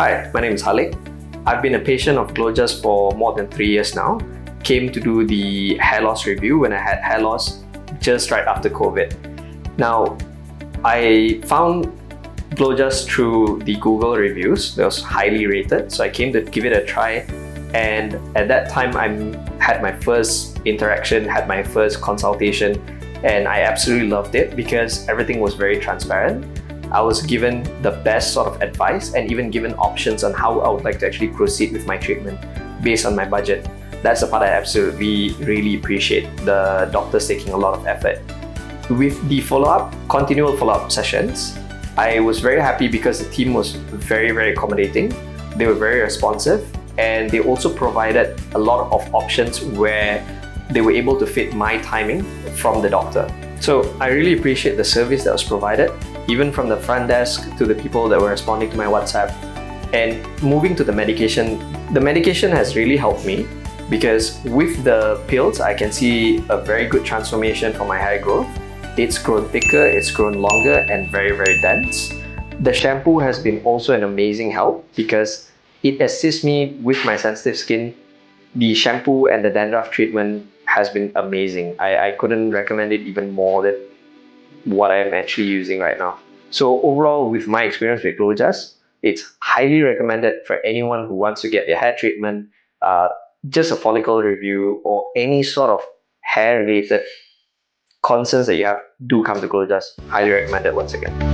Hi, my name is Halik. I've been a patient of Glojas for more than 3 years now. Came to do the hair loss review when I had hair loss just right after COVID. Now, I found Glojas through the Google reviews. It was highly rated, so I came to give it a try. And at that time, I had my first interaction, had my first consultation, and I absolutely loved it because everything was very transparent. I was given the best sort of advice and even given options on how I would like to actually proceed with my treatment based on my budget. That's the part I absolutely really appreciate, the doctors taking a lot of effort. With the continual follow-up sessions, I was very happy because the team was very accommodating. They were very responsive, and they also provided a lot of options where they were able to fit my timing from the doctor. So I really appreciate the service that was provided, even from the front desk to the people that were responding to my WhatsApp. And moving to the medication has really helped me because with the pills, I can see a very good transformation for my hair growth. It's grown thicker, it's grown longer, and very dense. The shampoo has been also an amazing help because it assists me with my sensitive skin. The shampoo and the dandruff treatment has been amazing. I couldn't recommend it even more than what I'm actually using right now. So overall, with my experience with Glojas, it's highly recommended for anyone who wants to get their hair treatment, just a follicle review, or any sort of hair related concerns that you have. Do come to Glojas. Highly recommended once again.